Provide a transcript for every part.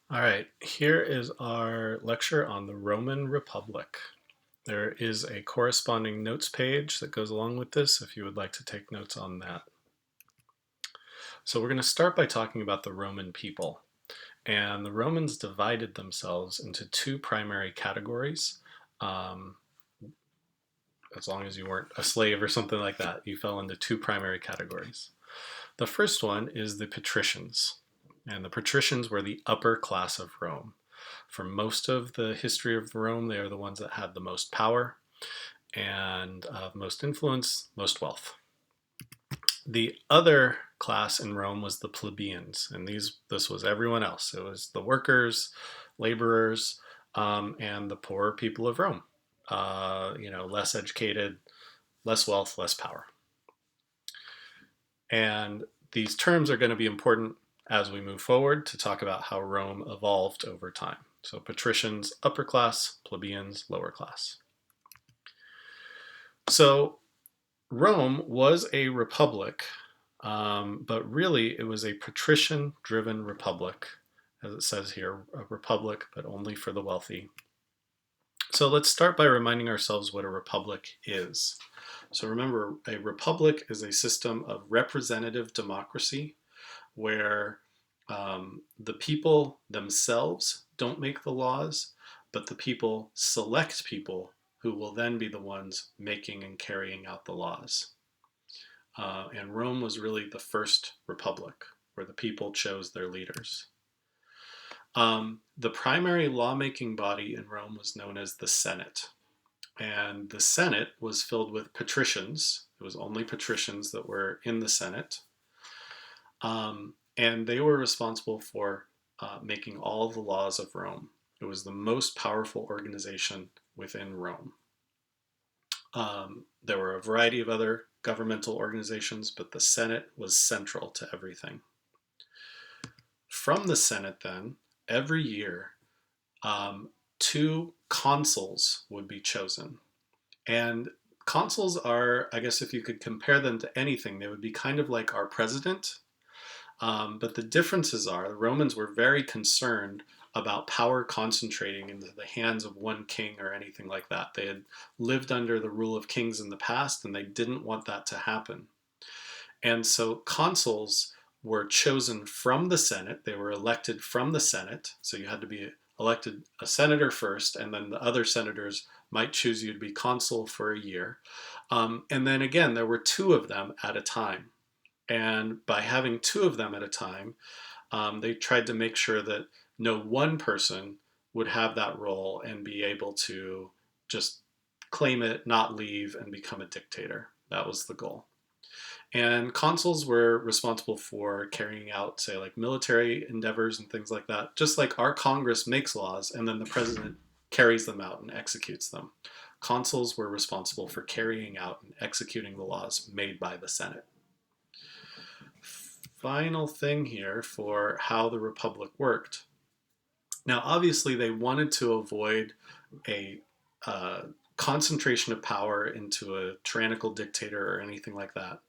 All right, here is our lecture on the Roman Republic. There is a corresponding notes page that goes along with this if you would like to take notes on that. So we're going to start by talking about the Roman people. And the Romans divided themselves into two primary categories. Um, as long as you weren't a slave or something like that, you fell into two primary categories. The first one is the patricians. And the patricians were the upper class of Rome. For most of the history of Rome, they are the ones that had the most power and most influence, most wealth. The other class in Rome was the plebeians, and this was everyone else. It was the workers, laborers, and the poor people of Rome. Less educated, less wealth, less power. And these terms are going to be important as we move forward to talk about how Rome evolved over time. So patricians, upper class, plebeians, lower class. So Rome was a republic, but really it was a patrician-driven republic, as it says here, a republic, but only for the wealthy. So let's start by reminding ourselves what a republic is. So remember, a republic is a system of representative democracy where the people themselves don't make the laws, but the people select people who will then be the ones making and carrying out the laws. And Rome was really the first republic where the people chose their leaders. The primary lawmaking body in Rome was known as the Senate. And the Senate was filled with patricians. It was only patricians that were in the Senate. And they were responsible for making all the laws of Rome. It was the most powerful organization within Rome. There were a variety of other governmental organizations, but the Senate was central to everything. From the Senate, then, every year, two consuls would be chosen. And consuls are, I guess if you could compare them to anything, they would be kind of like our president. But the differences are the Romans were very concerned about power concentrating into the hands of one king or anything like that. They had lived under the rule of kings in the past and they didn't want that to happen. And so consuls were chosen from the Senate. They were elected from the Senate. So you had to be elected a senator first, and then the other senators might choose you to be consul for a year. And then again, there were two of them at a time. And by having two of them at a time, they tried to make sure that no one person would have that role and be able to just claim it, not leave, and become a dictator. That was the goal. And consuls were responsible for carrying out, say, like military endeavors and things like that, just like our Congress makes laws and then the president carries them out and executes them. Consuls were responsible for carrying out and executing the laws made by the Senate. Final thing here for how the Republic worked. Now, obviously, they wanted to avoid a concentration of power into a tyrannical dictator or anything like that.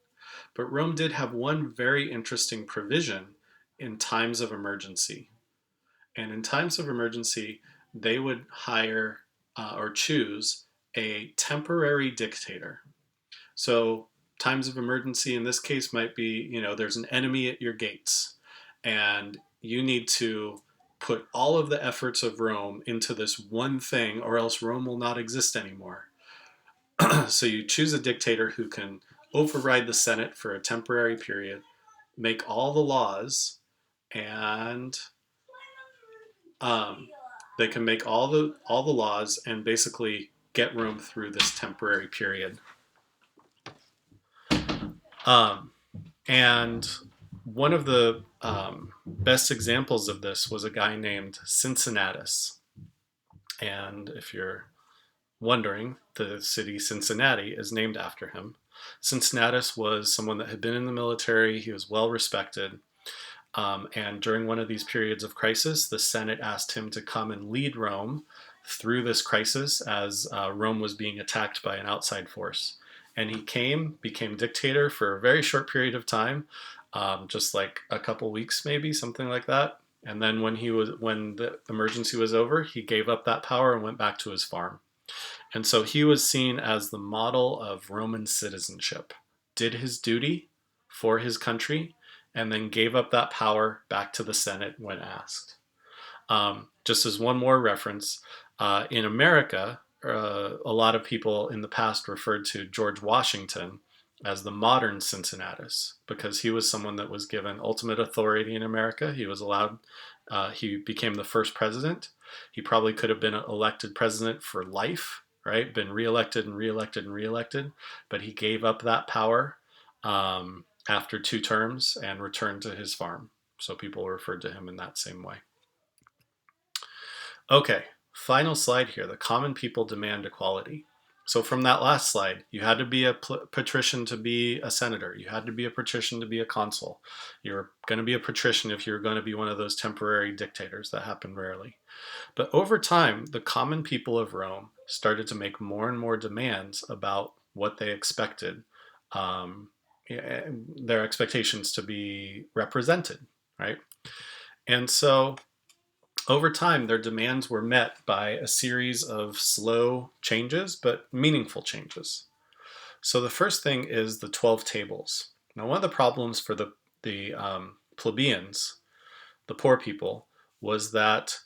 But Rome did have one very interesting provision in times of emergency. And in times of emergency, they would hire or choose a temporary dictator. So, times of emergency in this case might be, there's an enemy at your gates, and you need to put all of the efforts of Rome into this one thing, or else Rome will not exist anymore. So, you choose a dictator who can override the Senate for a temporary period, make all the laws, and they can make all the laws and basically get Rome through this temporary period. Um, and one of the best examples of this was a guy named Cincinnatus. And if you're wondering, the city Cincinnati is named after him. Cincinnatus was someone that had been in the military, he was well respected. And during one of these periods of crisis, the Senate asked him to come and lead Rome through this crisis as Rome was being attacked by an outside force. And he came, became dictator for a very short period of time, just like a couple weeks, maybe, something like that. And then when the emergency was over, he gave up that power and went back to his farm. And so he was seen as the model of Roman citizenship, did his duty for his country, and then gave up that power back to the Senate when asked. Just as one more reference, in America, a lot of people in the past referred to George Washington as the modern Cincinnatus because he was someone that was given ultimate authority in America. He was allowed, he became the first president. He probably could have been elected president for life, right? Been reelected and reelected and reelected, but he gave up that power after 2 terms and returned to his farm. So people referred to him in that same way. Okay, final slide here. The common people demand equality. So from that last slide, you had to be a patrician to be a senator. You had to be a patrician to be a consul. You're going to be a patrician if you're going to be one of those temporary dictators that happen rarely. But over time, the common people of Rome started to make more and more demands about what they expected, their expectations to be represented, right? And so over time, their demands were met by a series of slow changes, but meaningful changes. So the first thing is the 12 tables. Now, one of the problems for the plebeians, the poor people, was that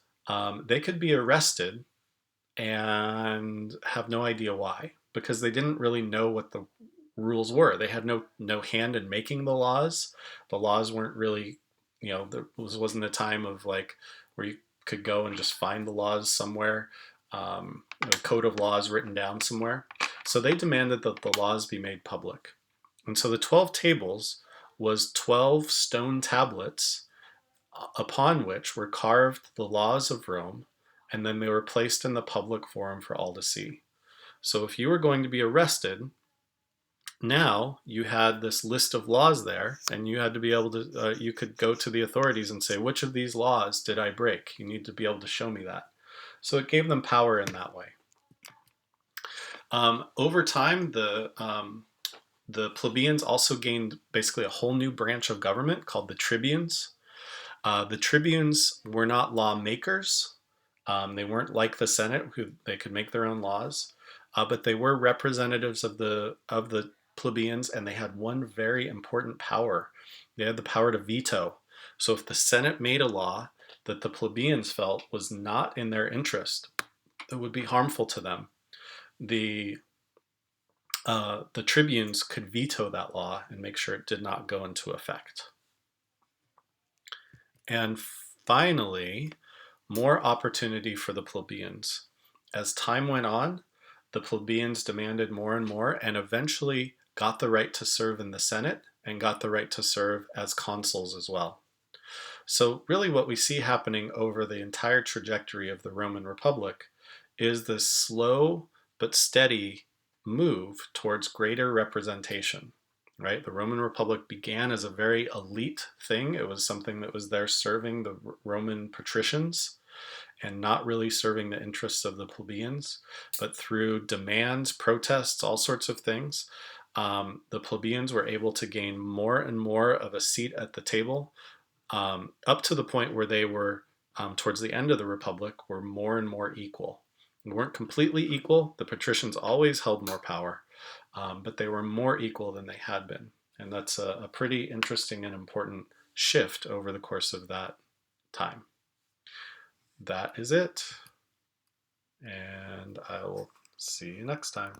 they could be arrested and have no idea why, because they didn't really know what the rules were. They had no hand in making the laws. The laws weren't really, there wasn't a time of like where you could go and just find the laws somewhere, a code of laws written down somewhere. So they demanded that the laws be made public. And so the 12 tables was 12 stone tablets upon which were carved the laws of Rome, and then they were placed in the public forum for all to see. So if you were going to be arrested, now you had this list of laws there, and you had to be able to, you could go to the authorities and say, which of these laws did I break? You need to be able to show me that. So it gave them power in that way. Over time, the plebeians also gained basically a whole new branch of government called the tribunes. The tribunes were not lawmakers. They weren't like the Senate, who they could make their own laws, but they were representatives of the plebeians, and they had one very important power. They had the power to veto. So if the Senate made a law that the plebeians felt was not in their interest, it would be harmful to them, the tribunes could veto that law and make sure it did not go into effect. And finally, more opportunity for the plebeians. As time went on, the plebeians demanded more and more, and eventually got the right to serve in the Senate and got the right to serve as consuls as well. So really what we see happening over the entire trajectory of the Roman Republic is this slow but steady move towards greater representation, right? The Roman Republic began as a very elite thing. It was something that was there serving the Roman patricians and not really serving the interests of the plebeians, but through demands, protests, all sorts of things, the plebeians were able to gain more and more of a seat at the table, up to the point where they were, towards the end of the Republic, were more and more equal. They weren't completely equal. The patricians always held more power, but they were more equal than they had been. And that's a pretty interesting and important shift over the course of that time. That is it. And I will see you next time.